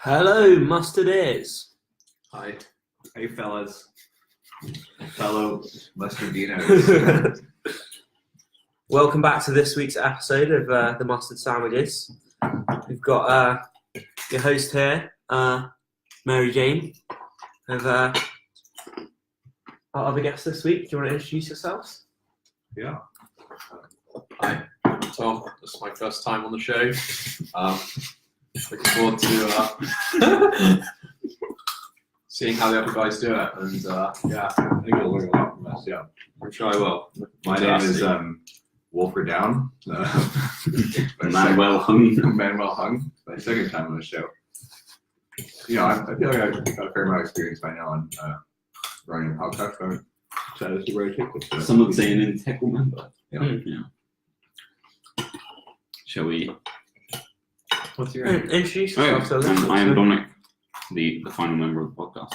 Hello, Mustard Ears. Hi. Hey, fellas. Fellow Mustardinos. Welcome back to this week's episode of the Mustard Sandwiches. We've got your host here, Mary Jane. Of our other guests this week. Do you want to introduce yourselves? Yeah. Hi, I'm Tom. This is my first time on the show. Looking forward to seeing how the other guys do it, and Yeah, I think you'll learn a lot from us, yeah. I'm sure I will. My name is Wolfer Down. Manuel Hung. Manuel Hung. My second time on the show. You know, I feel like I've got a fair amount of experience by now on running a podcast. I'm excited to see where I take this. Some would say an integral member. Yeah. Yeah. Shall we? What's your name? Introduce Oh, yourself. I am Dominic, the final member of the podcast.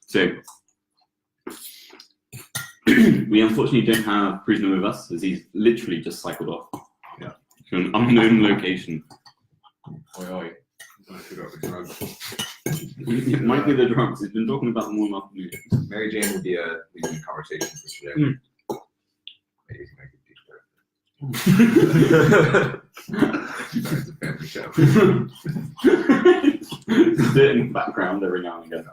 So, we unfortunately don't have Prisoner with us, as he's literally just cycled off. Yeah. To an unknown location. Oi, oi. I forgot the drugs. It might be the drugs. He's been talking about them all afternoon. Mary Jane will be leading the conversation for today. Maybe you can make it deeper. Sorry, it's a family show. Just do it in the background every now and again.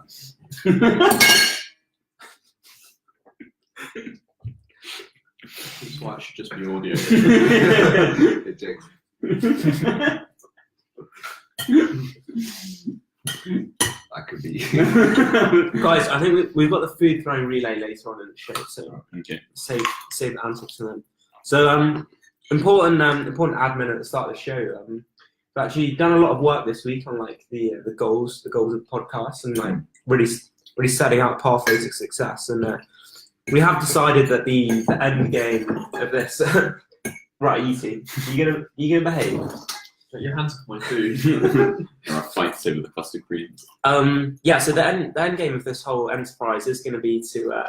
This one should just be audio. It takes. That could be. Guys, I think we've got the food throwing relay later on in the show, so Okay. save the answer to them. So important admin at the start of the show. We've actually done a lot of work this week on like the goals of the podcast, and like really setting out pathways to success. And we have decided that the end game of this. Right, you two, you gonna behave? Put your hands off my food. There are fights over the custard cream. Yeah, so the end game of this whole enterprise is going to be to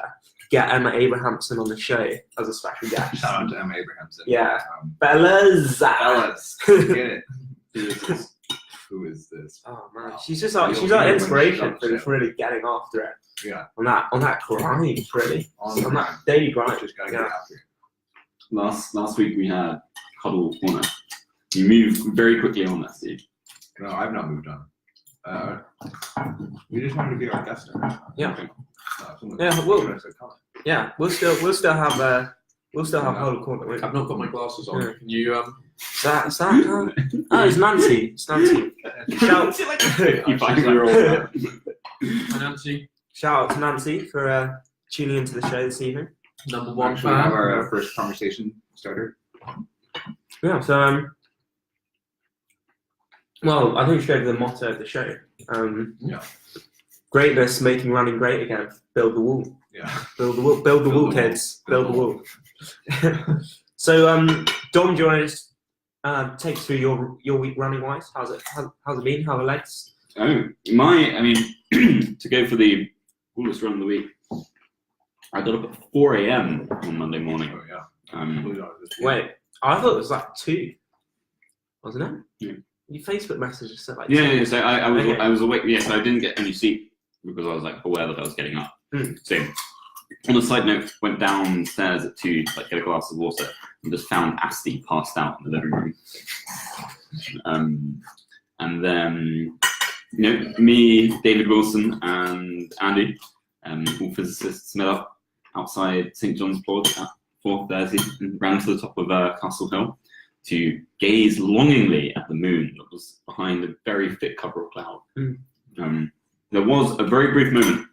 get Emma Abrahamson on the show as a special guest. Shout out to Emma Abrahamson. Yeah. Fellas! Fellas, get it. Who is this? Oh man, she's our inspiration for really getting after it. Yeah. On that grind, really. On the On grind. that daily grind. Just gotta get Yeah. after it. Last week we had Cuddle Corner. You moved very quickly on that, Steve. No, I've not moved on. We just wanted to be our guest. Yeah. Someone Yeah, well- gave us a comment. Yeah, we'll still have whole corner. I've not got my glasses on. Yeah. Can you Is that oh, it's Nancy. It's Nancy. Shout, Like a 55-year-old. Hi, Nancy, shout out to Nancy for tuning into the show this evening. number one Actually, we have fan? our first conversation starter. Yeah, so well, I think we should go to the motto of the show. Yeah. Greatness making running great again. Build the wall. Yeah. Build the wall. Build the wall, kids. Build the wall. So, Dom, do you want to just take us through your week running wise? How's it been? How are the legs? Oh, to go for the coolest run of the week, I got up at 4 a.m. on Monday morning. Oh yeah. Wait, I thought it was like 2, wasn't it? Yeah. Your Facebook message said like 2. Yeah, so Okay. I was awake. Yes, I didn't get any sleep because I was like aware that I was getting up. So, on a side note, went downstairs at 2 to get a glass of water and just found Asti passed out in the living room. And then, me, David Wilson, and Andy, all physicists, met up outside St John's Port at 4:30 and ran to the top of Castle Hill to gaze longingly at the moon that was behind a very thick cover of cloud. There was a very brief moment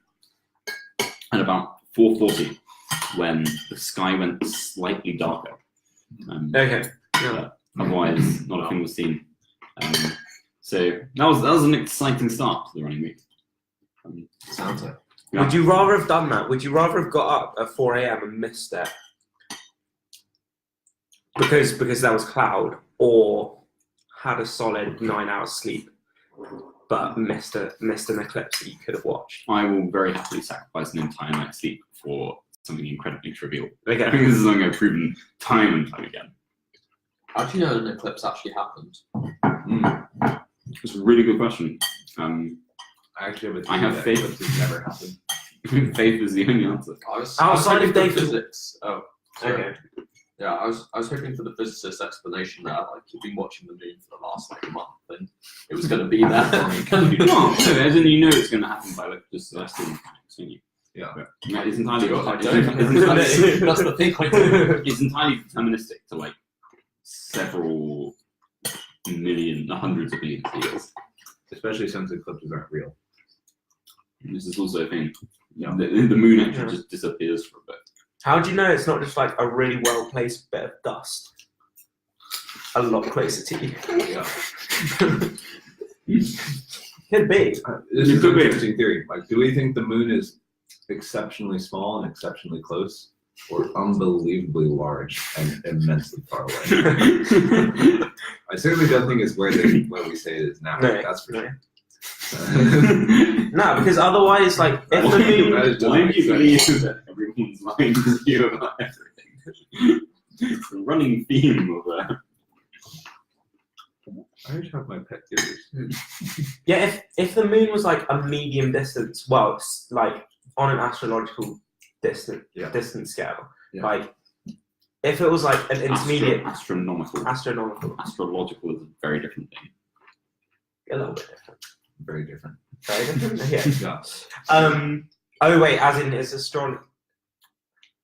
at about 4:40 when the sky went slightly darker. Okay. Yeah. But otherwise, not a thing was seen. So that was an exciting start to the running week. Sounds it. Yeah. Would you rather have done that? Would you rather have got up at 4 a.m. and missed it because there was cloud, or had a solid 9 hours sleep but missed an eclipse that you could have watched? I will very happily sacrifice an entire night's sleep for something incredibly trivial. I Okay. think this is something I've proven time and time again. How do you know an eclipse actually happened? It's a really good question. I actually have a I have theory faith. that this never happened. Faith is the only answer. I was Outside of hoping for data- physics. Oh, sorry. Okay. Yeah, I was hoping for the physicist explanation that like you've been watching the moon for the last like month and it was going to be there. No, as in you know it's going to happen by like just celestial mechanics, don't you? Yeah. Like, it's entirely. I It's don't. entirely, That's the thing. I don't. it's entirely deterministic to like several hundreds of millions of years. Especially since eclipses aren't real. And this is also a thing. Yeah. The moon actually Yeah. just disappears for a bit. How do you know it's not just like a really well placed bit of dust? A lot closer to you. Yeah. Could be. This It is could an be. interesting theory. Like, do we think the moon is exceptionally small and exceptionally close, or unbelievably large and immensely far away? I certainly don't think it's where we say it is now. No, That's for no. sure. No, because otherwise, like, if the moon. That is Why do you just believe that everyone's lying to you about everything? It's a running theme of I just have my pet theories. Yeah, if the moon was like a medium distance, well, like on an astrological distance scale, Yeah. like if it was like an intermediate astronomical. astronomical, Astrological is a very different thing. a little bit different. Very different. Very different. Yeah. Yeah. Oh wait, as in it's astronomy.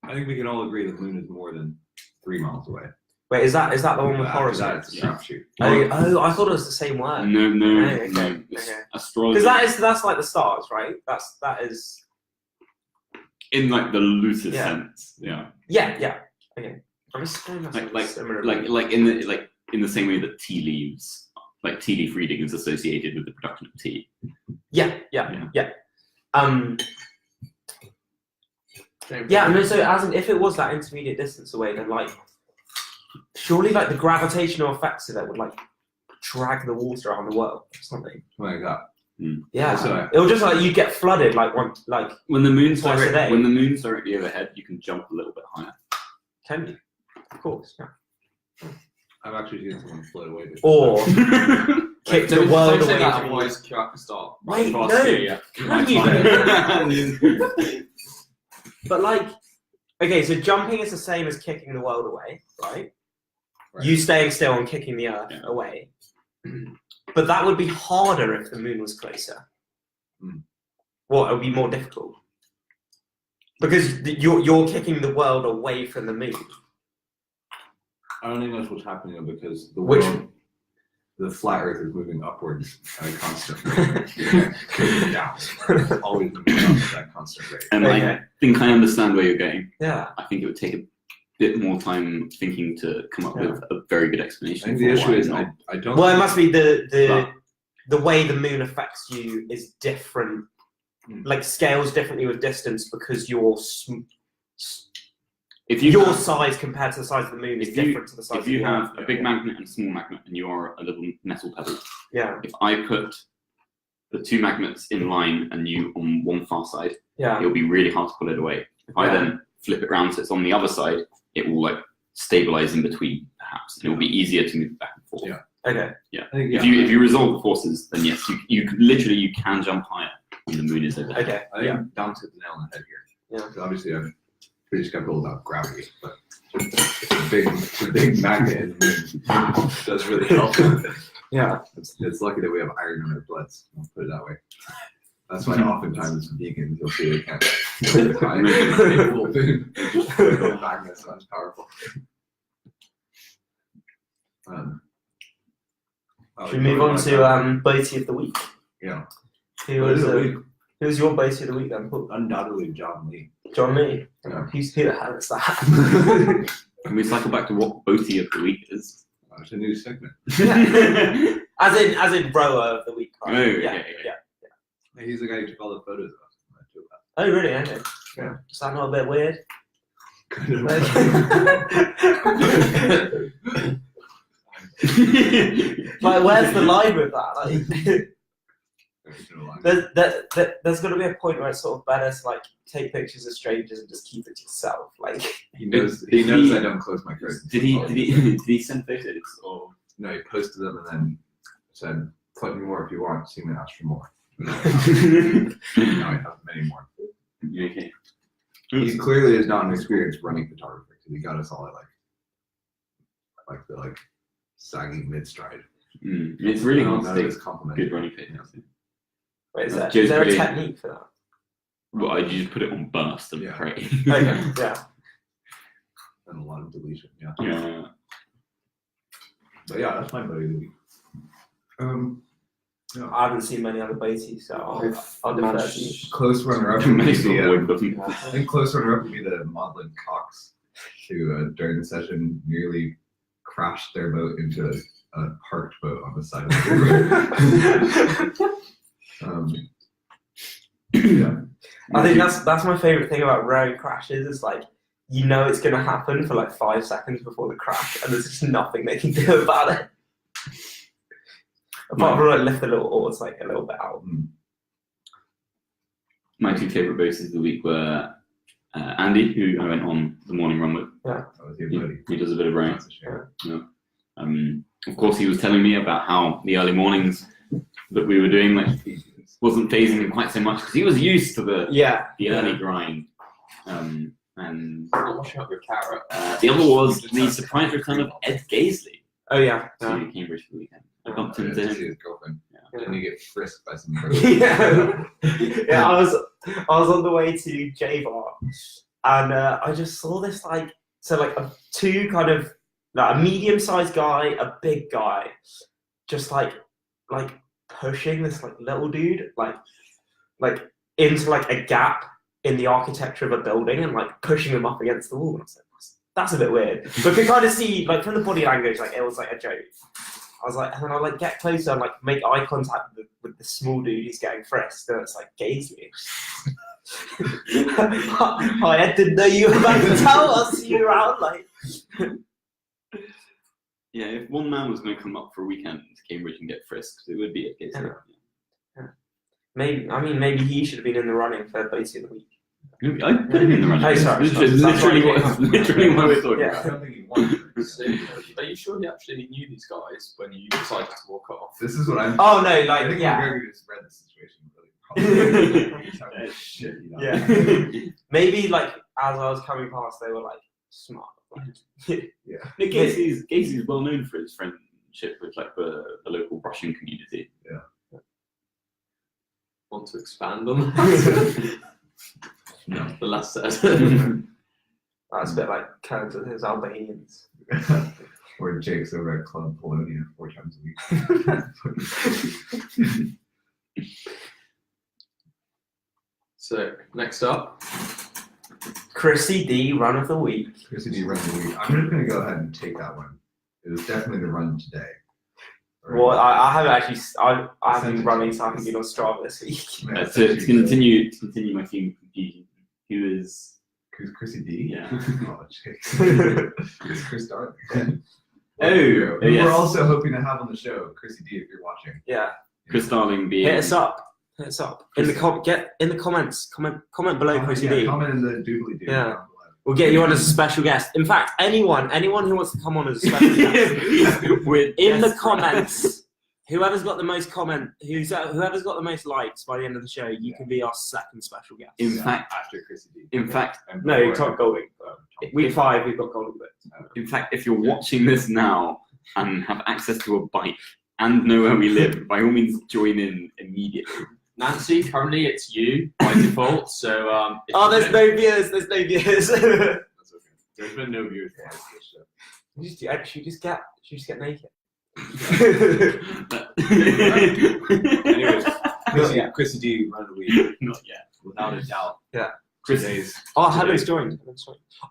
I think we can all agree that the moon is more than 3 miles away. Wait, is that the one with After that, horoscopes? it's a crapshoot. Oh, I thought it was the same word. No, okay, no. It's okay. astrology. Because that's like the stars, right? That is. in like the loosest Yeah. sense. Yeah. Yeah. Okay. I'm just saying that's Like in the same way that tea leaves, like tea leaf reading is associated with the production of tea. Yeah. James, Yeah, no, so as in, if it was that intermediate distance away, then like surely like the gravitational effects of it would like drag the water around the world or something. Something like that. Yeah. So, It'll just like you get flooded like When the moon's Twice a day. directly overhead, you can jump a little bit higher. can you? Of course, yeah. I've actually seen someone float away. Or kick the world Don't say away that, from you. otherwise Kira can start. Wait, Fast, no. yeah. Can you? But like okay, so jumping is the same as kicking the world away, right? Right. You staying still and kicking the earth Yeah. away. But that would be harder if the moon was closer. Hmm. Well, it would be more difficult. Because you're kicking the world away from the moon. I don't think that's what's happening though, because the Which- world, the flat Earth is moving upwards at a constant rate. Moving down. It's always moving up at that constant rate. And Okay. I think I understand where you're going. Yeah. I think it would take a bit more time thinking to come up Yeah. with a very good I explanation. think for the issue why is not. I don't. Well, it must be But- the way the moon affects you is different, like scales differently with distance because your if you have, size compared to the size of the moon is if you- different to the size if of you the have Earth. a big magnet and a small magnet and you are a little metal pebble, Yeah, if I put the two magnets in line and you on one far side, yeah, it'll be really hard to pull it away. If I Yeah. then flip it around so it's on the other side, it will like stabilize in between perhaps, and it will be easier to move back and forth. Yeah. okay. I think, If you resolve the forces, then yes, you could literally you can jump higher when the moon is overhead. Okay, I think yeah, Dom's hit the nail on the head here. Yeah. 'Cause obviously, I'm pretty skeptical about gravity, but it's a big magnet in the moon. It does really help. yeah. It's lucky that we have iron in our bloods. I'll put it that way. That's why oftentimes vegans you'll see they can't make full food. The magnet's not as powerful. Should we move on to Boaty of the Week? Yeah. Who was your Boaty of the Week then, Paul? Undoubtedly John Lee. John Lee. Yeah. Who the hell is that? Can we cycle back to what Boaty of the Week is? It's a new segment. as in rower of the week. Right? Oh, yeah, okay, yeah. He's the guy who took all the photos of us. Oh, really? Okay. Yeah. Is that not a bit weird? Like, where's the line with that? Like, there's got to be a point where it's sort of better to like take pictures of strangers and just keep it to yourself. Like, He knows I don't close my curtains. Did he send photos or? No, he posted them and then said, Plenty more if you want. See me ask for more. No, I have many more. Okay. He clearly is not an experienced running photographer because he got us all at the sagging mid stride. It's really hard to That take is compliment. good running fitness. Wait, is Joe's there a brilliant. technique for that? Well, you just put it on burst and Yeah. pray. Okay, yeah. And a lot of deletion. Yeah. Yeah. But yeah, that's my buddy of the week. I haven't seen many other Beatties, so I'll defer to you. Close runner up would be Nice the. little wood button. I think close runner up would be the Maudlin Cox, who during the session nearly crashed their boat into a parked boat on the side of the river. Yeah. I think that's my favourite thing about rowing crashes. Is like you know it's gonna happen for like 5 seconds before the crash, and there's just nothing they can do about it. Apart from like lift the little oars like a little bit out. My two favourite boats of the week were Andy, who I went on the morning run with. That was your buddy. He does a bit of rowing. That's a shame. Of course, he was telling me about how the early mornings that we were doing wasn't phasing him quite so much because he was used to the early grind. And Not washing up your carrot. the other was the surprise return of Ed Gaisley Oh yeah. to Cambridge for the weekend. I bumped Yeah, into to see him. his girlfriend. Yeah. Didn't he get frisked by some yeah. I was on the way to J-Bar and I just saw this two kind of like a medium-sized guy, a big guy, just like pushing this like little dude like into like a gap in the architecture of a building and like pushing him up against the wall. And I was like, that's a bit weird. But you could kind of see like from the body language like it was like a joke. I was like, and then I like get closer and like make eye contact with the small dude who's getting frisked, and it's like Gaisley. Hi, I didn't know you were about to tell us you around. Like, Yeah, if one man was going to come up for a weekend to Cambridge and get frisked, it would be Ed Gaisley. maybe he should have been in the running for Boaty of the Week. I put him in the running. Oh, sorry, It's sorry. just That's literally right. what we're talking Yeah. about. I don't think he wanted to. So, are you sure he actually knew these guys when you decided to walk off? This is what I'm. Oh no, I like think yeah, McGregor just read the situation really. Probably. He's having shit, you know? yeah. Maybe like as I was coming past, they were like smart. Like, Nick Gaisley's well known for his friendship with like the local Russian community. Want to expand on that? No. The less said. That's a bit like Kearns with his Albanians. Or Jake's over at Club Polonia 4 times a week. So, next up. Chrissy D, run of the week. Chrissy D run of the week. I'm just going to go ahead and take that one. It was definitely the run today. Well, I haven't actually. I haven't Send been it running, to so I haven't been on Strava this week. Yeah, To continue my theme of confusion, who is Who's Chrissy D? yeah. Oh, Jake. It's Chris Darling. Oh, Who yes. we're also hoping to have on the show, Chrissy D, if you're watching. Yeah, Chris Darling being hit us up. Hit us up in the comments. Comment below, Chrissy D. Comment in the doobly doo. Yeah. We'll get you on as a special guest. In fact, anyone who wants to come on as a special guest, in the comments, whoever's got the most whoever's got the most likes by the end of the show, you can be our second special guest. In fact, after Chrissy D. in fact, No, Top Golding. Week 5, we've got Golden Bits. in fact, if you're watching this now and have access to a bike and know where we live, by all means join in immediately. Nancy, currently it's you by default, so Oh, there's no viewers. There's no viewers. That's okay. there's been no viewers. She just get naked. Anyways, Yeah. Chrissy D run of the week, Not yet. without a doubt. Yeah. Chris, Today's Oh, Helen's joined.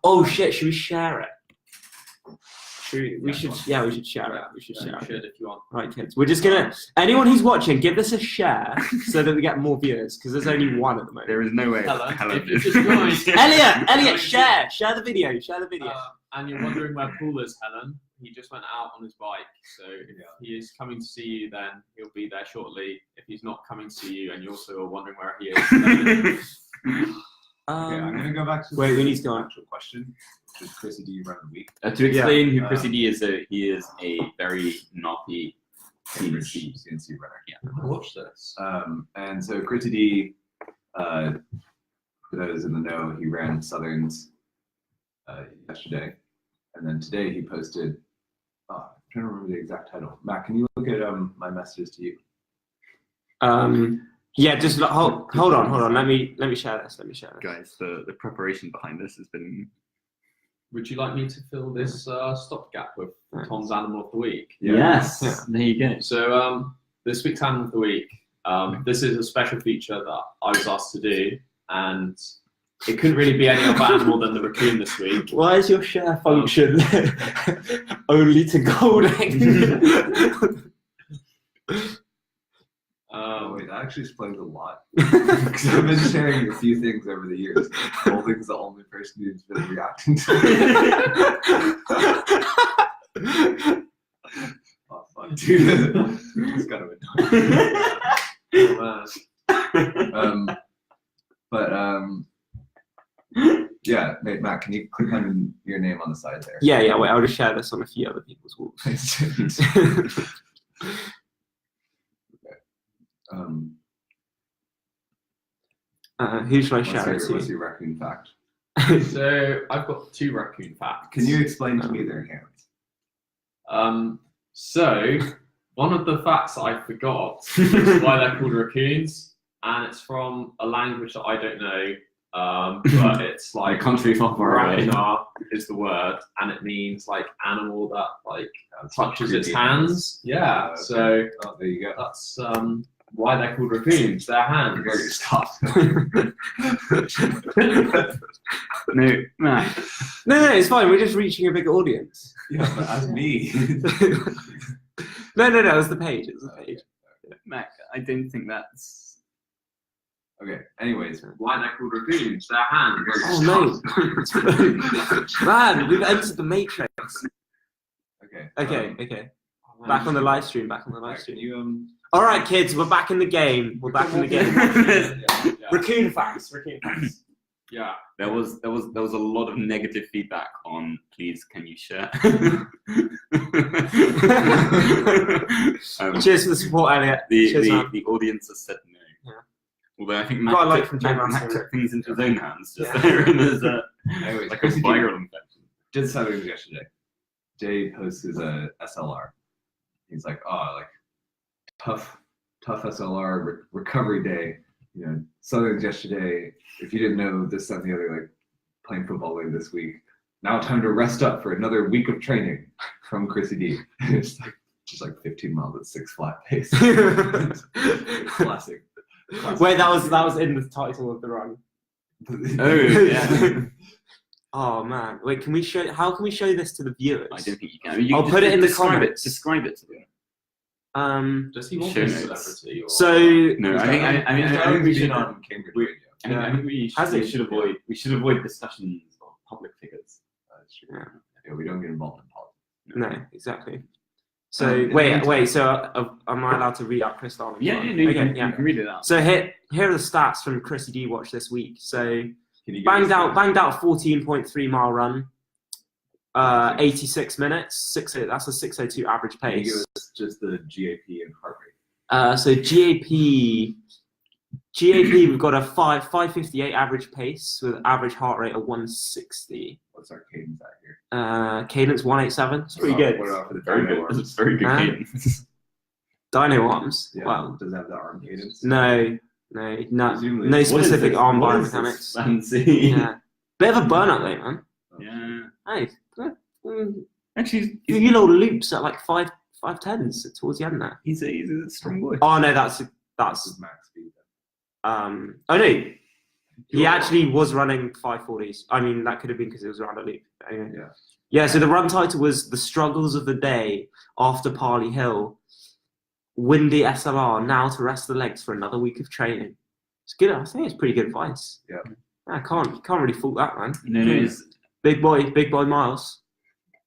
Oh shit! Should we share it? We should share it. We should share You it. should if you want. Right, kids. We're just gonna. Anyone who's watching, give this a share so that we get more viewers because there's only one at the moment. there is no way. Helen, if you just joined. Elliot, share the video. And you're wondering where Paul is, Helen. He just went out on his bike, so if he is coming to see you, then he'll be there shortly. If he's not coming to see you, and you also are wondering where he is, then Okay, I'm gonna go back to Wait, the we need to go on. actual question, which is Chrissy D run of the week. To explain who Yeah. Chrissy D is, he is a very naughty CNC. CNC runner. Watch this. And so Chrissy D, for those in the know, he ran Southerns yesterday, and then today he posted. I'm trying to remember the exact title. Matt, can you look at my messages to you? Yeah, just hold on. Let me share this. Guys, the preparation behind this has been. Would you like me to fill this stopgap with Tom's Animal of the Week? Yes. Yeah. There you go. So this week's Animal of the Week, this is a special feature that I was asked to do, and it couldn't really be any other animal than the raccoon this week. Why is your share function only to Golding? Wait, that actually explains a lot. Because I've been sharing a few things over the years. Golding's the only person who's been reacting to it. Oh, fuck, dude. It's kind of annoying. Yeah, wait, Matt, can you click on your name on the side there? Yeah. Wait, I'll just share this on a few other people's walls. Who should I share it What's to? your raccoon fact? So I've got 2 raccoon facts. Can you explain to me their hands? So one of the facts that I forgot is why they're called raccoons, and it's from a language that I don't know, but it's like country far away. Raknar is the word, and it means like animal that like touches its hands. Yeah. Okay. So Oh, there you go. that's why they're called raccoons. Their hands. Where you stop. No, Matt. No, it's fine. We're just reaching a big audience. Yeah, but as me. No, it was the page. Matt, I don't think that's. Okay, anyways. Why they're called raccoons? Their hands. Oh no, man, we've entered the matrix. Okay. Okay. Back on the live stream. Can you All right, kids, we're back in the game. Yeah. Raccoon facts. Yeah. There was a lot of negative feedback on please can you share. Cheers for the support, Elliot. Cheers, man. the audience has said no. Yeah. Although I think Got a Matt, like from Jay Matt Mansell. took things into his own hands just Yeah. there and there's anyways, like a Chrissy D viral infection. did Southerns yesterday. Jay posts his SLR. He's like, tough SLR recovery day. You know, Southerns yesterday. If you didn't know, this, that, and the other, like playing football later this week. Now time to rest up for another week of training from Chrissy D. It's like just like 15 miles at 6 flat pace. Classic. Wait, that was in the title of the run. Oh yeah. Oh man, wait, how can we show this to the viewers? I don't think you can. I mean, you I'll can put just it in the describe comments. Describe it to them. Does he want Show to be notes. celebrity? Or... So No, I think we should. on Cambridge We- Radio. I think we Has it? should avoid discussions of public figures. That's true. Yeah, we don't get involved in politics. no, exactly. So in the wait. meantime- So am I allowed to read out Chris Darling's Yeah, run? you Okay, can read it out. So here are the stats from Chrissy D Watch this week. So Can you give banged us out 14.3 mile run, 86 minutes, that's a 6:02 average Can you give pace. us just the GAP and heart rate? So GAP we've got a 558 average pace with average heart rate of 160. What's our cadence at here? Cadence 187. It's pretty good. What about for the Very dyno good. arms? It's very good Huh? cadence. Dyno arms. Yeah. Well, Does it have the arm cadence? no Presumably. no What is specific this? arm What is biomechanics. this fancy. Yeah, bit of a burnout though, man. Yeah. Hey, Actually, you little loops at like 5.10s towards the end there. he's a strong boy. Oh no, that's This is max speed. oh no, he actually was running 540s. I mean, that could have been because it was around a loop. Anyway. Yeah. So the run title was "The Struggles of the Day After Parley Hill." Windy SLR, now to rest the legs for another week of training. It's good. I think it's pretty good advice. Yeah. I can't really fault that, man. No, it's Big boy Miles.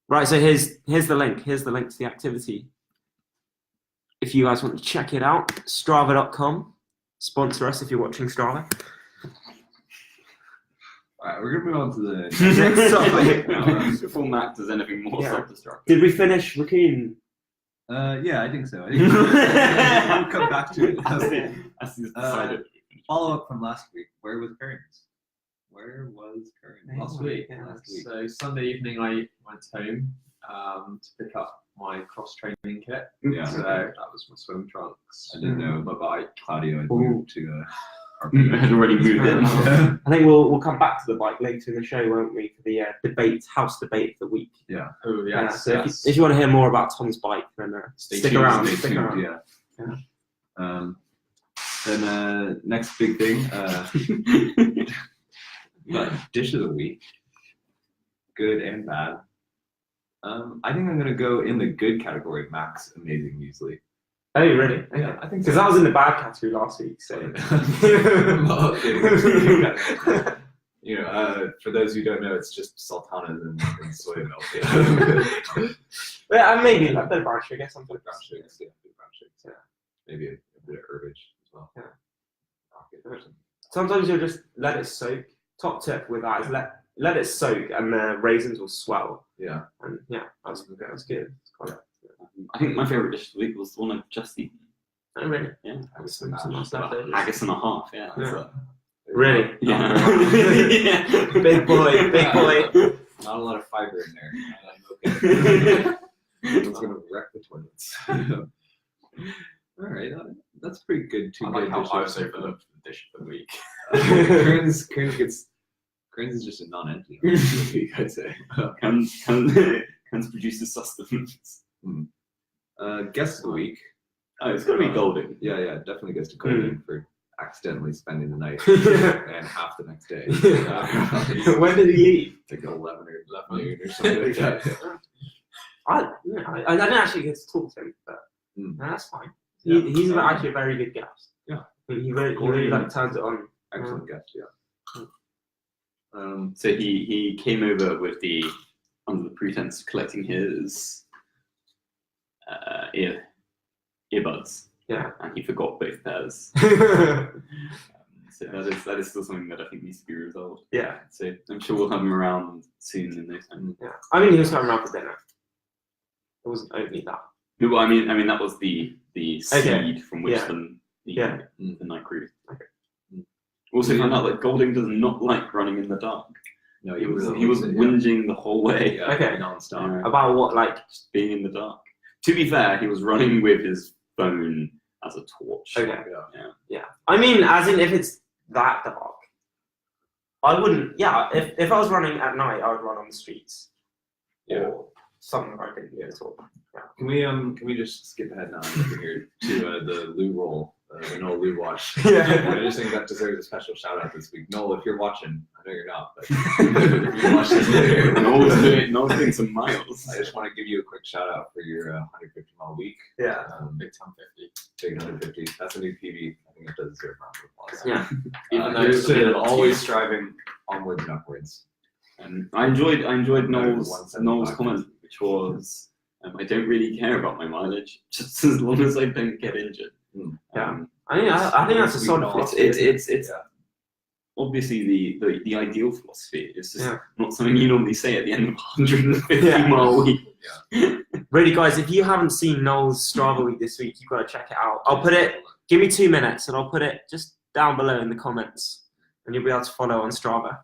Right, so here's the link. Here's the link to the activity. If you guys want to check it out, Strava.com. Sponsor us if you're watching Strava. Alright, we're gonna move on to the Next topic. before Matt does anything more Yeah. self-destructive. Did we finish Raccoon Yeah, I think so. I think we'll come back to it. As decided. Follow up from last week. Where was Kearns? Last week. Yeah. Last week. So Sunday evening, I went home to pick up my cross training kit. Yeah. So that was my swim trunks. I didn't know my bike. Claudio had Ooh. moved to our I had already moved in. I think we'll come back to the bike later in the show, won't we, for the house debate of the week. Oh Yeah, yes. so yes. if you want to hear more about Tom's bike, then stick tuned, around. Stay Stick tuned, around. yeah. Then next big thing, but dish of the week, good and bad. I think I'm gonna go in the good category. Mac's amazing muesli. Oh, really? Okay. Yeah, I think Because that was in the bad category last week. So. You know, for those who don't know, it's just sultanas and soy milk. Yeah, and maybe like a bit of brown sugar, something. Brown sugars, yeah, brown sugars. Yeah. Maybe a bit of herbage as well. Yeah. Okay. Sometimes you'll just let it soak. Top tip with that is let it soak, and the raisins will swell. Yeah. And yeah, that's good. It's quite. I think my favourite dish of the week was the one I've just eaten. Oh, really? Yeah. Some nice Well, leftovers. haggis and a half, yeah. Yeah. Really? Yeah. Yeah. Big boy, big boy. Not a lot of fiber in there. Okay. It's gonna wreck the toilets. All right, that's pretty good. Two I like good how I dishes. was overlooked for the dish of the week. Kearns is just a non-entity. on this week, I'd say. Can's produces sustenance. Guest of the week. Oh, it's gotta be Golding. Yeah, definitely goes to Golden for accidentally spending the night and half the next day. When did he leave? Like 11 or noon or something like that. I didn't actually get to talk to him, but no, that's fine. He's actually a very good guest. Yeah. He really like turns it on. Excellent guest, yeah. So he came over with under the pretense of collecting his earbuds. Yeah. And he forgot both pairs. So that is still something that I think needs to be resolved. Yeah. So I'm sure we'll have him around soon in no time. Yeah. I mean, he was coming around for dinner. It wasn't only that. No, but I mean that was the seed Okay. from which Yeah. the night grew. Okay. Also found out that Golding does not like running in the dark. No, He was whinging the whole way, Okay. Non-stop. About what, like? just being in the dark. To be fair, he was running with his phone as a torch. Okay. Yeah. I mean, as in, if it's that dark, I wouldn't. Yeah. If I was running at night, I would run on the streets. Yeah. Or something I didn't do at all. Can we just skip ahead now over here to the Lou roll, the Noel Lou watch? Yeah. I just think that deserves a special shout out this week. Noel, if you're watching, I know you're not, but if you watch this later, Noel's doing some miles. I just want to give you a quick shout out for your 150 mile week. Yeah. Big time 50. Big 150. That's a new PB. I think it does deserve a round of applause. Yeah. Even though Here's it's been to a always striving onwards and upwards. I enjoyed Noel's 175. comment, which was, I don't really care about my mileage, just as long as I don't get injured. Yeah. I think that's a solid philosophy. It's Yeah. obviously the ideal philosophy. It's just Yeah. not something you normally say at the end of a 150 Yeah. mile week. Really, guys, if you haven't seen Noel's Strava week this week, you've got to check it out. I'll put it. Give me 2 minutes, and I'll put it just down below in the comments, and you'll be able to follow on Strava.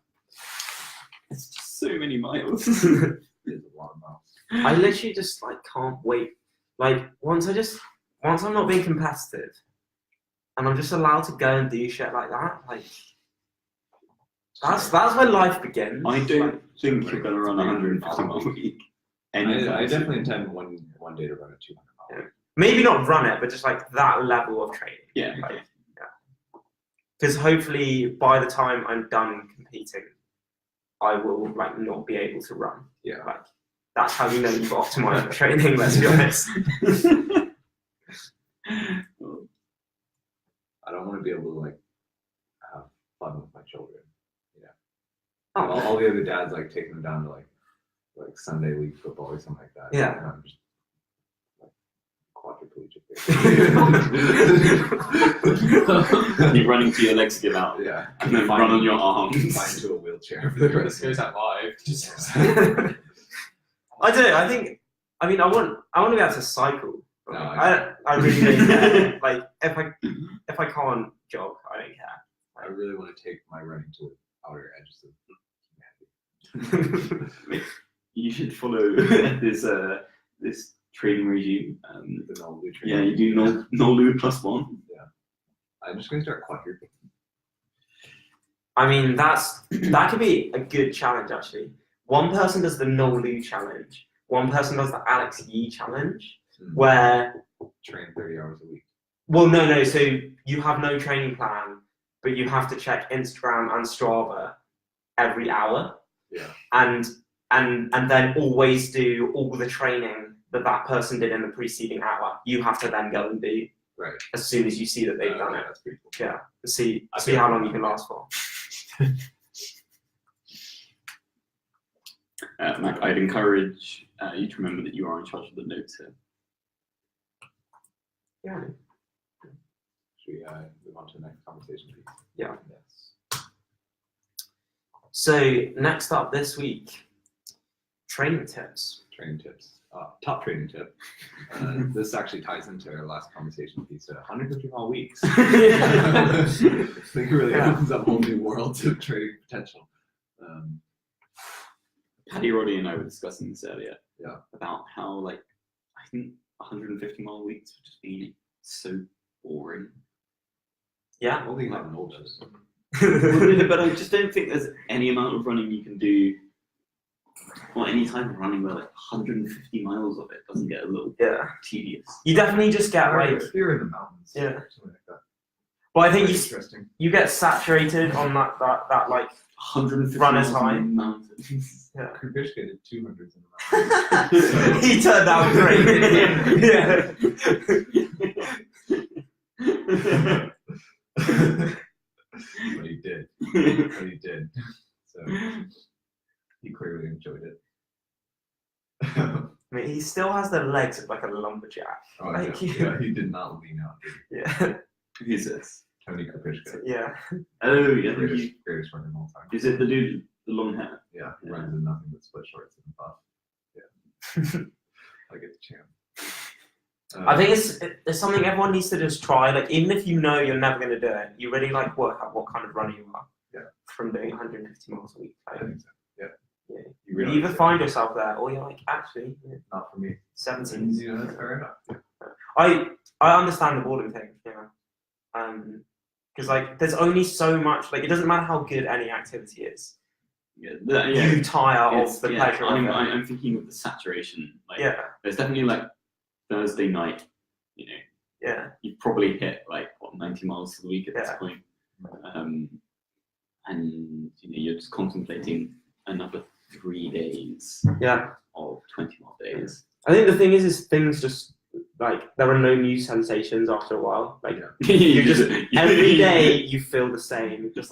It's just so many miles. It's a lot of miles. I literally just like can't wait. Like once I'm not being competitive, and I'm just allowed to go and do shit like that. Like that's when life begins. I don't think you're going to run a 150 mile week. I definitely intend one day to run a 200 mile. Maybe not run it, but just like that level of training. Yeah. Like, because hopefully by the time I'm done competing, I will like not be able to run. Yeah. Like that's how you know you've optimized your training. Let's be honest. I don't want to be able to like have fun with my children. Oh, All the other dads like taking them down to like Sunday league football or something like that. Yeah. And I'm just like quadriplegic. You're running to your legs give out, Yeah. and then run on your arms. Find to a wheelchair for the This rest of goes the out live. I don't know. I want to be able to cycle. No, I really don't care. Like if I can't jog, I don't care. I really want to take my running to the outer edges of humanity. You should follow this training regime. The Nolu training. Yeah, you do Nolu +1. I'm just going to start quadrupling. I mean, that could be a good challenge actually. One person does the Nolu challenge. One person does the Alex Yee challenge, where Train 30 hours a week. well, no. So you have no training plan, but you have to check Instagram and Strava every hour. Yeah. And then always do all the training that person did in the preceding hour. You have to then go and do Right. as soon as you see that they've done it. That's pretty cool. Yeah. See how long you can last for. Mac, I'd encourage you to remember that you are in charge of the notes here. Yeah. Should we move on to the next conversation, please? Yeah. Yes. So next up this week, training tips. Training tips. Top training tip. This actually ties into our last conversation piece. 150 mile weeks. I think it really opens up whole new worlds of training potential. Paddy, Roddy, and I were discussing this earlier. Yeah. About how I think 150 mile weeks would just be so boring. Yeah. Only have an old does. But I just don't think there's any amount of running you can do, or any type of running where 150 miles of it doesn't get a little Yeah. tedious. You definitely just get like. If you're in the mountains. Yeah. Something like that. Well, I think That's you interesting. get saturated on that like. 150 Runners miles high. on mountains. Yeah. Kubischka did 200s in the mountains. He turned out great. Yeah. But he did. So he clearly enjoyed it. I mean, he still has the legs of like a lumberjack. Oh, Like, yeah, he did not lean out, did Yeah. Who's this? he? Tony Kubischka. Yeah. Oh, yeah. I think Greatest runner of all time. is it the dude with the long hair? Yeah, he Yeah. runs in nothing but split shorts and buff. Yeah. I get the champ. I think it's something everyone needs to just try. Like, even if you know you're never going to do it, you really work out what kind of runner you are. Yeah. From doing 150 miles a week. I think so. Yeah. Yeah. You You either find yourself there, or you're like, actually, not for me. 17. You know, that's fair enough. I understand the boredom thing, because there's only so much. Like, it doesn't matter how good any activity is. Yeah. You tire It's- of the yeah, pleasure of it. I'm thinking of the saturation. Yeah, There's definitely Thursday night, yeah, you've probably hit 90 miles a week at this Yeah. point. And you're just contemplating another 3 days yeah. of 20 mile days. I think the thing is things just there are no new sensations after a while. Like Yeah. you just every day you feel the same, just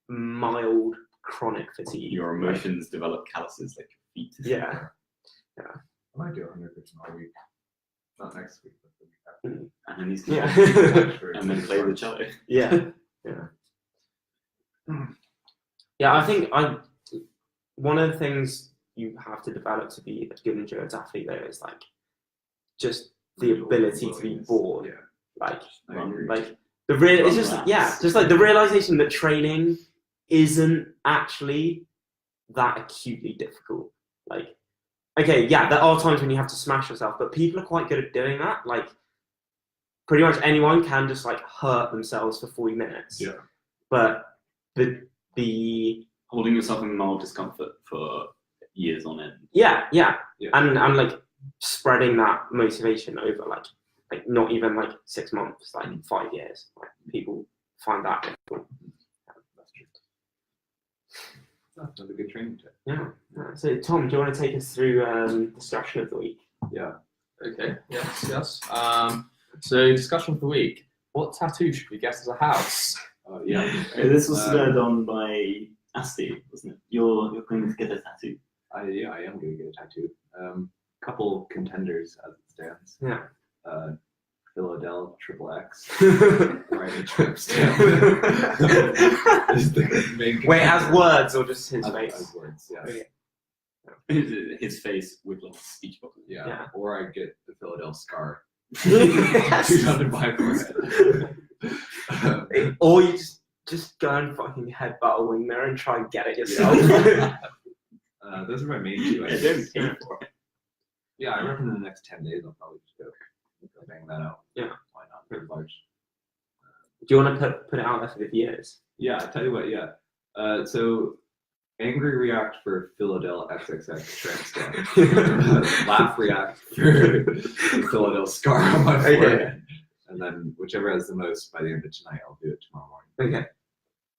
mild chronic fatigue. Your emotions develop calluses like your feet. Yeah. I might do 150 mile week. Not next week, but the week after. And then he's Yeah. and then play the cello. Yeah, yeah. I think one of the things you have to develop to be a good endurance athlete though is just the ability to be bored. Yeah. I agree. The real, it's Run just laps. just the realization that training isn't actually that acutely difficult. Okay, yeah, there are times when you have to smash yourself, but people are quite good at doing that. Pretty much anyone can just hurt themselves for 40 minutes. Yeah. But the Holding yourself in mild discomfort for years on end. yeah, Yeah. and spreading that motivation over not even 6 months, 5 years. People find that difficult. That's true. That's another good training tip. Yeah. So Tom, do you want to take us through discussion of the week? Yeah. Okay. Yes. So discussion of the week. What tattoo should we get as a house? Yeah. This was spurred on by Asti, wasn't it? You're going to get a tattoo. I am going to get a tattoo. Couple contenders as it stands. Yeah. Philadelphia XXX. Wait, Riding trips. Is the main as words or just his as face? words, yeah. Okay. His face with speech bubbles. Yeah. Yeah. Or I get the Philadelphia scar 2,000 by forehead. Or you just go and fucking headbutt a wingmare and try and get it yourself. Those are my main two I ideas. don't pay for it. Yeah, I reckon in the next 10 days I'll probably just go bang that out. Yeah. Why not? Pretty large. Do you want to put it out there for the viewers? Yeah, I tell you what, yeah. So Angry React for Philadel XXX Transcan. Laugh React for the Philadel scar on my Okay. forehead. And then whichever has the most by the end of tonight, I'll do it tomorrow morning. Okay.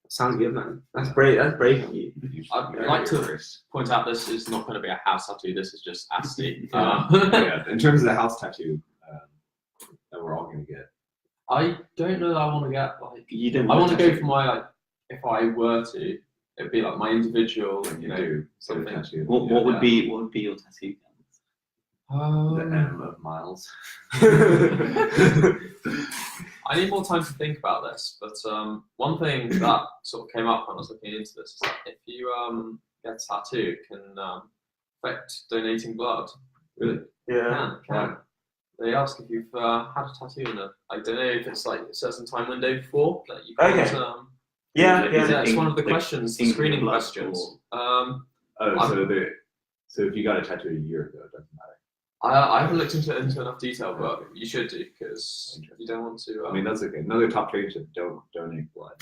Sounds good, man. That's brave. That's brave of you. I'd like to point out this is not going to be a house tattoo. This is just Asti. Yeah, in terms of the house tattoo that we're all going to get. I don't know that I want to get like. You don't. I want to go for my like. If I were to, it'd be like my individual. You know, do something. tattoo. What would be your tattoo? The M of Miles. I need more time to think about this, but one thing that sort of came up when I was looking into this is that if you get a tattoo, it can affect donating blood. Really? Yeah. Can. They ask if you've had a tattoo in I don't know if it's like a certain time window before that you can't. Okay. Yeah. Is Yeah. It's one of the like questions, the ink screening blood questions. Oh, so if you got a tattoo a year ago, it doesn't matter. I haven't looked into enough detail, but you should do because you don't want to. I mean, that's okay. Another top training tip: don't donate blood.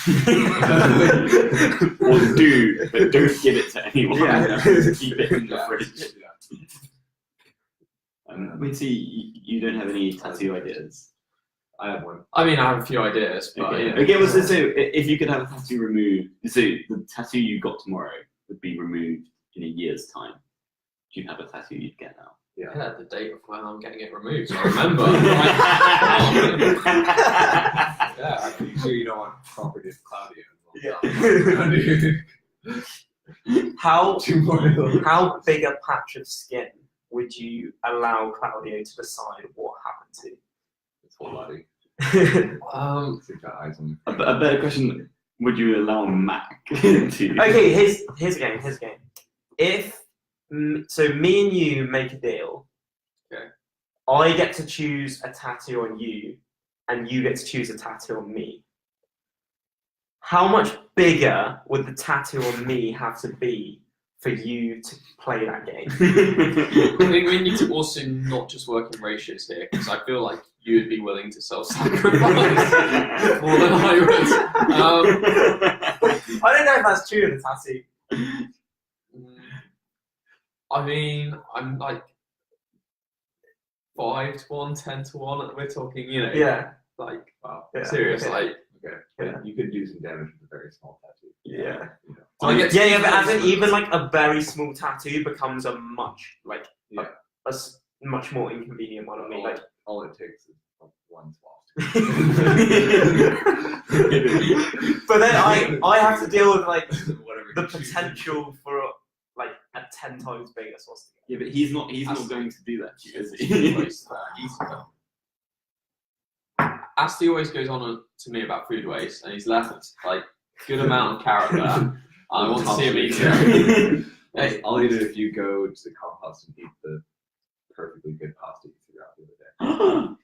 Or do, but don't give it to anyone. Yeah. Keep it in the Yeah. fridge. Wait, see, you don't have any tattoo ideas? I have one. I mean, I have a few ideas, but Okay. yeah. Okay. Well, so if you could have a tattoo removed, so the tattoo you got tomorrow would be removed in a year's time. Do you have a tattoo you'd get now? Yeah, the date of when I'm getting it removed. So I remember. Yeah, I'm pretty sure you don't want property of Claudia. Yeah. How Two more of those. how big a patch of skin would you allow Claudio to decide what happened His whole body. to? He's got eyes on A better question: would you allow Mac to? Okay, here's a game. If so, me and you make a deal. Okay. I get to choose a tattoo on you, and you get to choose a tattoo on me. How much bigger would the tattoo on me have to be for you to play that game? I think we need to also not just work in ratios here, because I feel like you would be willing to self-sacrifice more than I would. I don't know if that's true in the tattoo. I mean, I'm like 5 to 1, 10 to 1. We're talking, you know, Yeah. like Wow. Yeah. serious, Okay. like. Okay. Yeah. You could do some damage with a very small tattoo. Yeah. You know. Do I get to Yeah, choose but as in, those? even like a very small tattoo becomes a much like Yeah. much more inconvenient one on me. Like, All it takes is one swap. but then I have to deal with like Whatever. the you choose. potential for like a 10 times bigger swastika. Yeah, but he's not going to do that to you, is he? Asti always goes on to me about food waste, and he's left like good amount of carrot there. I want to see him eat it. Hey, I'll eat it if you go to the compost and eat the perfectly good pasta you threw out the other day.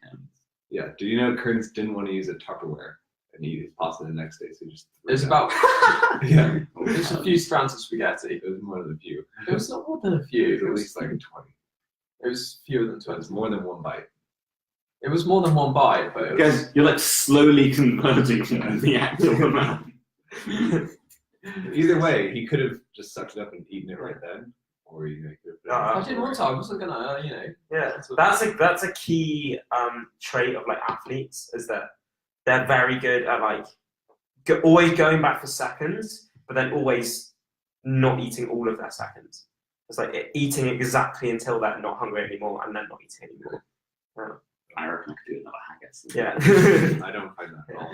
Yeah. Do you know Kearns didn't want to use a Tupperware and eat his pasta the next day, so he just threw there's it out. about Yeah. there's a few strands of spaghetti. It was one of the few. It was not more than a It few. was at least like 20. It was fewer than So it 20. was more than one bite. It was more than one bite, but it was, Guys, you're like slowly converging to the actual amount. Either way, he could have just sucked it up and eaten it right then, or he could have. I didn't want to. I wasn't gonna, you know. Yeah, that's a key trait of like athletes is that they're very good at like always going back for seconds, but then always not eating all of their seconds. It's like eating exactly until they're not hungry anymore, and then not eating anymore. I reckon I could do another haggis. Yeah, I don't find that at all.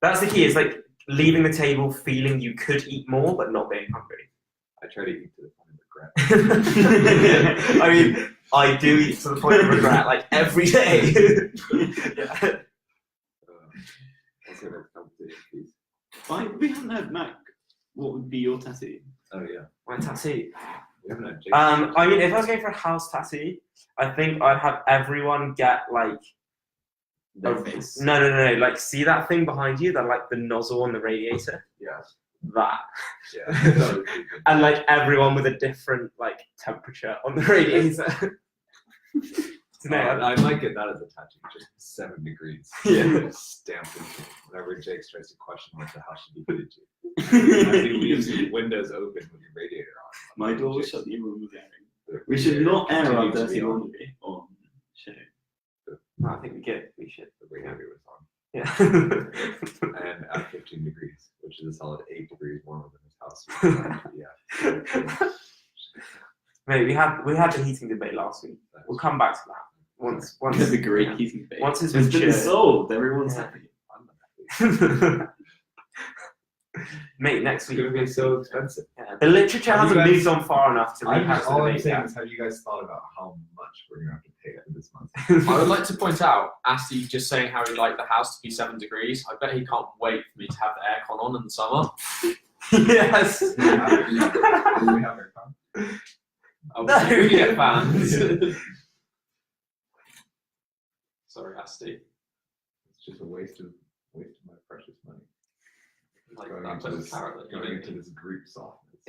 that's the key. It's like leaving the table feeling you could eat more, but not being hungry. I try to eat to the point of regret. I mean, I do eat to the point of regret, like every day. Yeah. What's the next conversation, please? Fine, we haven't had Mac. What would be your tattoo? Oh yeah, My tattoo. we haven't had Jake. I mean, if I was going for a house tattoo, I think I'd have everyone get like their face. No. Like, see that thing behind you? That like the nozzle on the radiator. Yeah. That. Yeah. That would be good. And like everyone with a different like temperature on the radiator. No, I might get that as a tattoo, just 7 degrees. Yeah. Stamped in. Whenever Jake tries to question what the house should be heated to. As he leaves the windows open with the radiator on. My door was shut, the room was airing. We should not air our dirty laundry on show. No, I think we should. The radiator was on. Yeah. And at 15 degrees, which is a solid 8 degrees warmer than his house. Yeah. Mate, we had the heating debate last week. We'll come back to that once. That's a great heating debate. Once it's been matured. solved. Everyone's Yeah. happy. I'm happy. Mate, next It's week. going to be so expensive. Yeah, the literature Have you hasn't guys- moved on far enough to rehash the All I'm debate saying yet. is, have you guys thought about how much we're going to have to pay for this month? I would like to point out, Asti just saying how he'd like the house to be 7 degrees. I bet he can't wait for me to have the aircon on in the summer. Yes. Do we have our phone? Obviously, No. we get fans. Sorry, Asti. It's just a waste of my precious money. Like Going that into bit of this- carrot that you Going gave into me. this Greek softness.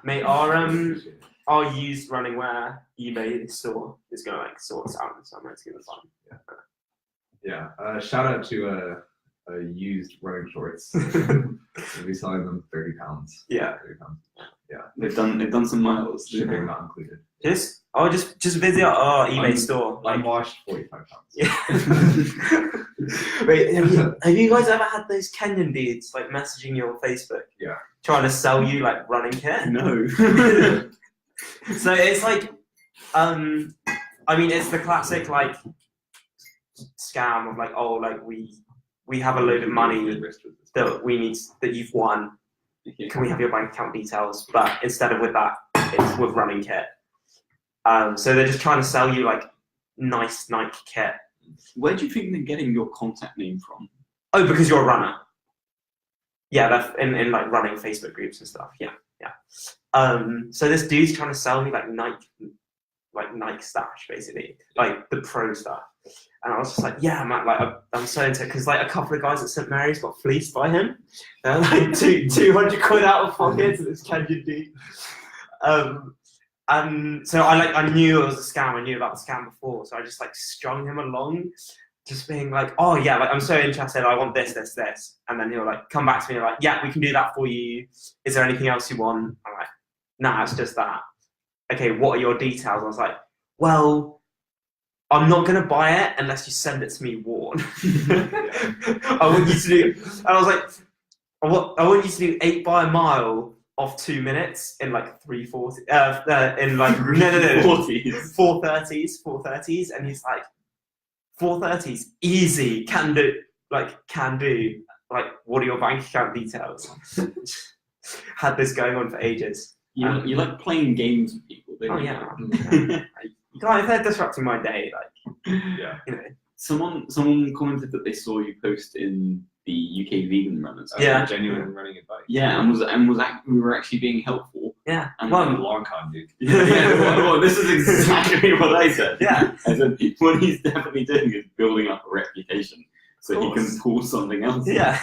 Mate, our used running wear eBay store is gonna like sort us out in the summer. It's gonna be fun. Yeah. Shout out to used running shorts. We'll be selling them £30. Yeah. They've done some miles. Shipping not included. Just visit our eBay store. Like, Unwashed £45. yeah. Wait, have you guys ever had those Kenyan dudes like messaging you on Facebook? Yeah. Trying to sell you like running kit? No. So it's like, I mean, it's the classic like scam of like, oh, like we have a load of money that we need that you've won. Can we have your bank account details? But instead of with that, it's with running kit. So they're just trying to sell you like nice Nike kit. Where do you think they're getting your contact name from? Oh, because you're a runner. Yeah, that's in like running Facebook groups and stuff. Yeah. So this dude's trying to sell me like Nike stash, basically, like the pro stuff. And I was just like, yeah, man, like I'm so into it because like a couple of guys at St Mary's got fleeced by him. They're like 200 quid out of pocket to this Kenyan dude. And so I knew it was a scam. I knew about the scam before, so I just like strung him along, just being like, oh yeah, like I'm so interested. I want this, and then he'll like come back to me like, yeah, we can do that for you. Is there anything else you want? I'm like, nah, it's just that. Okay, what are your details? I was like, well, I'm not gonna buy it unless you send it to me worn. I want you to do. And I was like, I want you to do 8 by a mile of 2 minutes in like 3:40. In like no 4:30s, and he's like 4:30s easy, can do. Like what are your bank account details? Had this going on for ages. You like playing games with people, don't Oh you? yeah. If they're disrupting my day, like Yeah. you know. Someone commented that they saw you post in the UK vegan runners. Yeah. Genuine running advice. Yeah, we were actually being helpful. Yeah. And Well, Long con, dude. well, this is exactly what I said. yeah. I said what he's definitely doing is building up a reputation so he can course. pull something else. Yeah.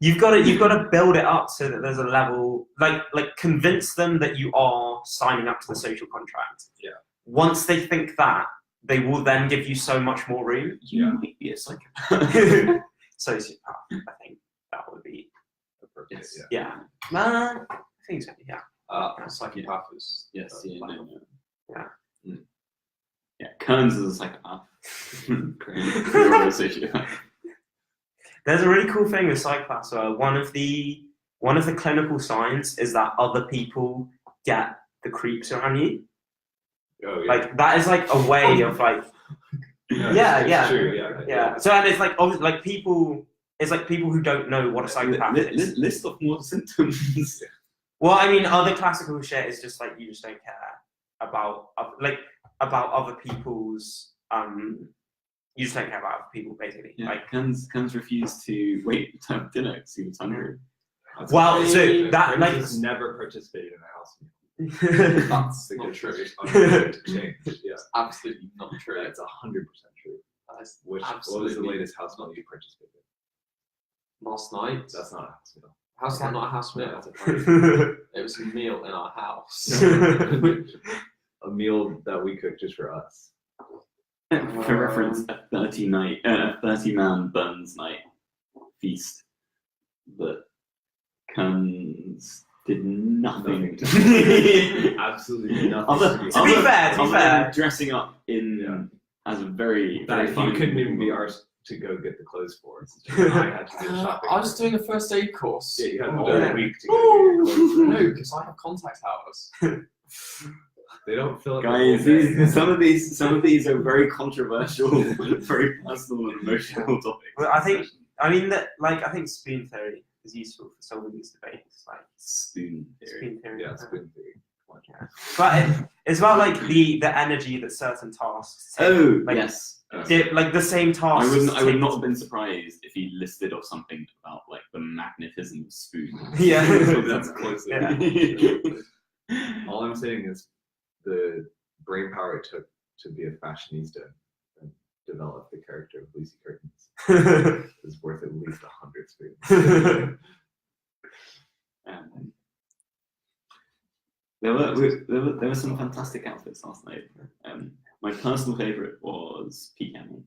You've got to build it up so that there's a level, like convince them that you are signing up to the social contract. Yeah. Once they think that, they will then give you so much more room. You Yeah. might be a psychopath. Sociopath, I think that would be. Appropriate, Yes. yeah. Yeah. I think so. Yeah. Psychopath is Yes, yeah, no. Yeah. Yeah, Kearns is a psychopath. Great. You're a sociopath. There's a really cool thing with psychopaths where one of the clinical signs is that other people get the creeps around you. Oh, yeah. Like that is like a way of like No, yeah, it's yeah. True, yeah. So and it's like obviously like people. It's like people who don't know what a psychopath is. List of more symptoms. Well, I mean, other classical shit is just like you just don't care about other people's. You just don't care about other people, basically. Yeah, Like, Kearns refused to wait to have dinner because he was hungry. That's well, okay. so that like Just never participated in a house meal. That's Like not it's true. it's unwilling to change. Yeah, Absolutely not true. that's 100% true. What was the Absolutely. latest house meal you participated in? Last night. That's not a house meal. How's that not a house meal? No, that's a party. It was a meal in our house. A meal that we cooked just for us. For reference, a 30-man Burns night feast that Kearns did nothing. Absolutely nothing. Other- To be fair, other than dressing up in Yeah. as a very That fun you couldn't even be arsed to go get the clothes for. It's just, I had to go shopping. I was doing a first aid course. Yeah, you had Oh, all yeah. week to go get your clothes. No, because I have contact hours. They don't fill it. Guys, some of these are very controversial, very personal and emotional topics. Well, I think I think spoon theory is useful for solving these debates. Like Spoon theory. spoon theory. Yeah, spoon theory. But it's about like the energy that certain tasks take. Oh, like, yes. Like the same tasks. I would take- not have been surprised if he listed off something about like the magnetism of spoon. Yeah. That's close. Yeah. All I'm saying is the brain power it took to be a fashionista and develop the character of Lucy Curtains is worth at least 100 spoons. There were some fantastic outfits last night. My personal favourite was P. Cameron.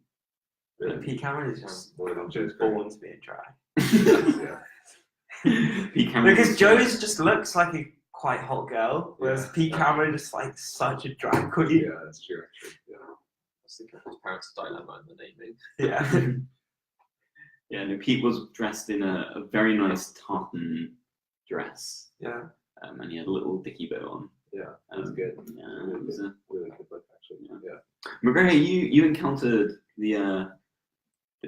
Pete Cameron is just More than Joe's great. born to be a drag. Yeah. P. Cameron. Because was- Joe's just looks like a quite hot girl, whereas Yeah. Pete Cameron is like such a drag queen. Yeah, that's true. Actually. Yeah. That's the parents' dilemma in the naming. Yeah. Yeah, no, Pete was dressed in a very nice tartan dress, Yeah. and he had a little dicky bow on. Yeah, that was good. Yeah, it was a, Really good look, actually. Yeah. Yeah. McGregor, you encountered the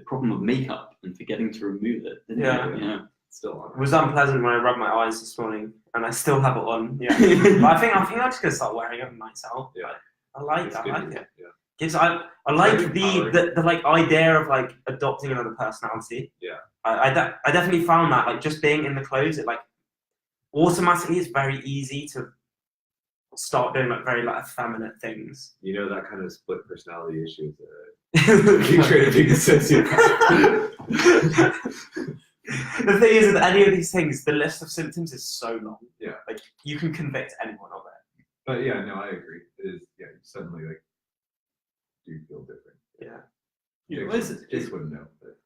problem of makeup and forgetting to remove it, didn't Yeah. you? Yeah. Still on. It was unpleasant when I rubbed my eyes this morning, and I still have it on. Yeah. But I think I'm just gonna start wearing it myself. Yeah. I like It's I good. like it. Yeah. Gives I like Very empowering. the like idea of like adopting another personality. Yeah. I definitely found that like just being in the clothes, it like automatically it's very easy to start doing like very like effeminate things. You know that kind of split personality issue is a trait of being a sociopath. The thing is, with any of these things, the list of symptoms is so long. Yeah. Like you can convict anyone of it. But yeah, no, I agree. It is. Yeah, you suddenly like do feel different. Yeah. Yeah, Just wouldn't know. But.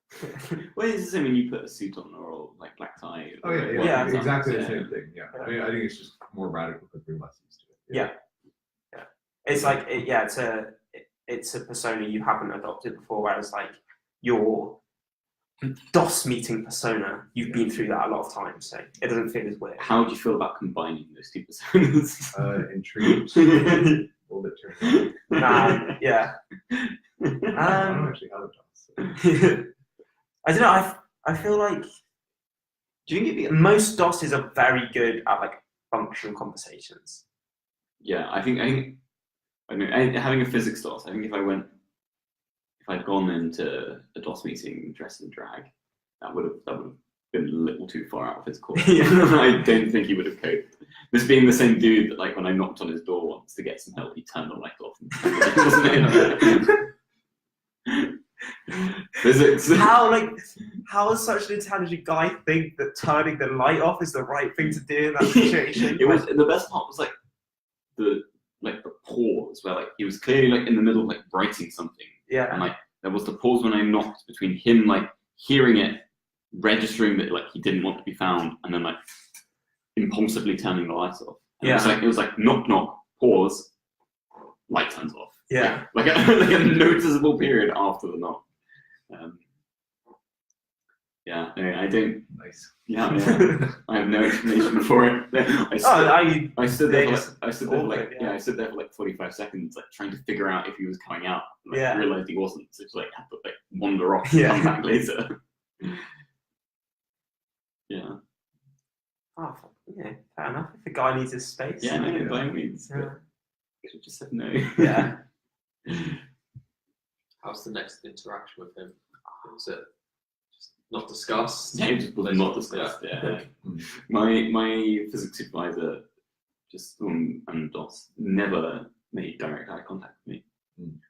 Well, it's the same when you put a suit on or like black tie. Oh yeah, or Yeah, exactly the yeah. same thing. Yeah, I mean, I think it's just more radical because we're less used to it. Yeah. It's like it's a persona you haven't adopted before, whereas like your DOS meeting persona, you've been through that a lot of times, so it doesn't feel as weird. How do you feel about combining those two personas? Intrigued. A little bit turned on. Yeah. I don't actually have a DOS. So. I don't know. I feel like Do you think it'd be? most DOSes are very good at like functional conversations. Yeah, I think I mean, having a physics DOS. I think if I'd gone into a DOS meeting dressed in drag, that would have been a little too far out of his course. Yeah. I don't think he would have coped. This being the same dude that, like, when I knocked on his door once to get some help, he turned the light off. And wasn't in. Physics. How does such an intelligent guy think that turning the light off is the right thing to do in that situation? It was the best part was like the pause where like he was clearly like in the middle of like writing something, Yeah. and like there was the pause when I knocked between him like hearing it, registering that like he didn't want to be found, and then like impulsively turning the lights off. And it was like knock knock, pause, light turns off. Yeah. Like a noticeable period after the knock. Yeah, anyway, I don't. Nice. Yeah, I have no explanation for it. I stood there. I stood there for like awkward, yeah. I stood there for like 45 seconds, like trying to figure out if he was coming out. And, Yeah. I realized he wasn't, so just like had to like wander off Yeah. and come back later. Yeah. Oh, yeah, fair enough. If the guy needs his space. Yeah, no, Yeah. by all means. Yeah. I should just said no. Yeah. How's the next interaction with him? Was it just not discussed? Yeah, it just was not discussed. Yeah. My physics supervisor, just and DOS, never made direct eye contact with me.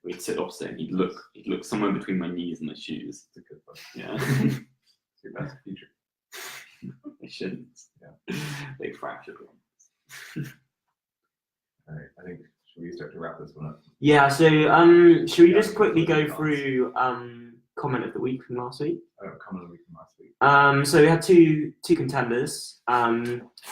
We'd sit opposite, and he'd look somewhere between my knees and my shoes. It's a good one. Yeah, See, that's the future. I shouldn't. Yeah. They fractured one. All right, I think should we start to wrap this one up? Yeah. So should we just quickly go through comment of the week from last week? Comment of the week from last week. So we had two contenders.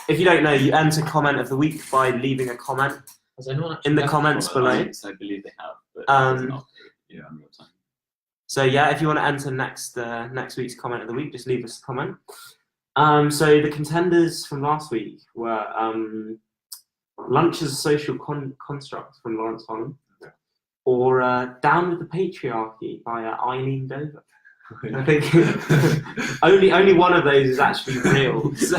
If you don't know, you enter comment of the week by leaving a comment Has anyone in the actually comments left a comment? below. Yes, I believe they have, but Um, it's not yeah. in real time. So yeah, if you want to enter next week's comment of the week, just leave us a comment. So the contenders from last week were Lunch as a Social Construct from Lawrence Holland, Okay. or Down with the Patriarchy by Eileen Dover. I think only one of those is actually real. So,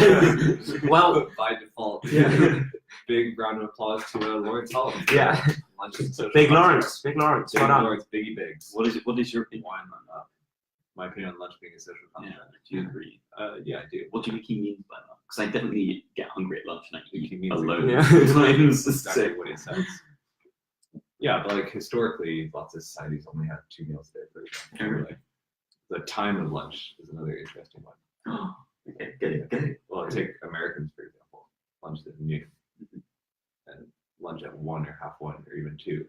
well, by default, yeah, big round of applause to Lawrence Holland. yeah. Lunch and Social Big Construct. Lawrence, Big Lawrence. Big Well done. Lawrence, Biggie Biggs. What is your opinion? Wine on up. My opinion on lunch being a social Yeah, contract. do you agree? Yeah, I do. What do you think he means by that? Because I definitely get hungry at lunch and I He eat means alone. Yeah. Sometimes. Exactly what he says. Yeah, but like historically, lots of societies only have 2 meals a day, for example. Oh, really? Like, the time of lunch is another interesting one. Okay, get it. Well, take Americans, for example. Lunch is noon. Mm-hmm. And lunch at 1 or half 1 or even 2,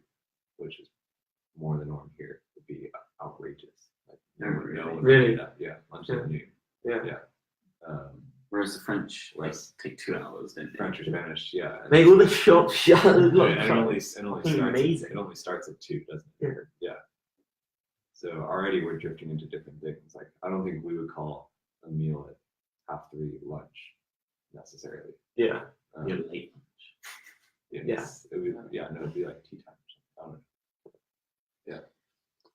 which is more the norm here, would be outrageous. Like, Oh, really? no one would Really? do that. Yeah, lunch at noon. Yeah. Yeah. Whereas the French Whereas- take 2 hours, don't they? French or Spanish, yeah. and- Make all the shops shut. and it only starts. Amazing. It only starts at 2, doesn't Yeah. it? Yeah. So already we're drifting into different things. Like I don't think we would call a meal at 2:30 lunch necessarily. Yeah. You're late lunch. Yes. It would. Yeah. No, it'd be like tea time. Or something. I don't know.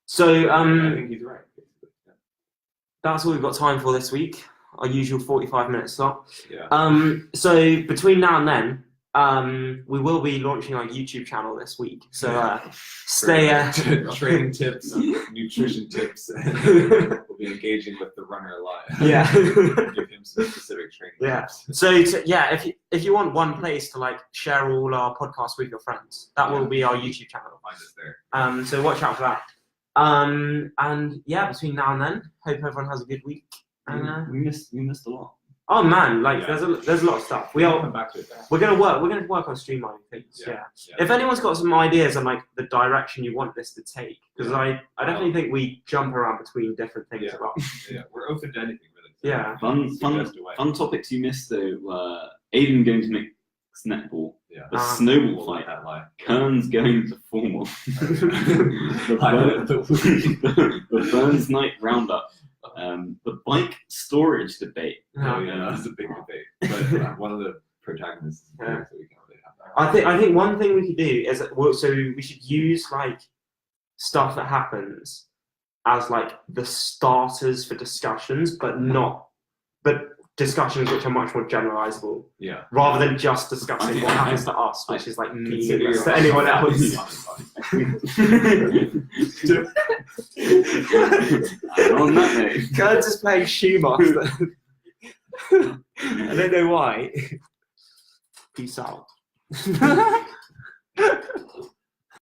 So I think he's right. Basically. that's all we've got time for this week. Our usual 45-minute slot. Yeah. So between now and then, we will be launching our YouTube channel this week. So stay. Training tips, nutrition tips. And we'll be engaging with the runner a lot. Yeah. Give him some specific training Yeah. tips. So yeah, if you want one place to like share all our podcasts with your friends, that will be our YouTube channel. Find us there. So watch out for that. And yeah, between now and then, hope everyone has a good week. And We missed a lot. oh man, like Yeah. there's a lot of stuff. We'll come back to it. We're gonna work on streamlining things. Yeah. If anyone's got some ideas on like the direction you want this to take, because I definitely think we jump around between different things Yeah. a lot. Yeah, we're open to anything really. Yeah. Suggest away. Fun topics you missed though were Aiden going to make netball, Yeah. the Um, snowball We'll fight, let that lie. Kern's going to formal, Highlight of the week. the Burns Night Roundup, the bike storage debate. Oh yeah, that was a big debate. But one of the protagonists is Yeah. so we can't really have that. I think one thing we could do is so we should use like stuff that happens as like the starters for discussions, but discussions which are much more generalizable, Yeah. rather than just discussing I- what I- happens to us, which is like Consider meaningless your to anyone else. And on that note, Kurt's just playing Shoemaster. I don't know why. Peace out.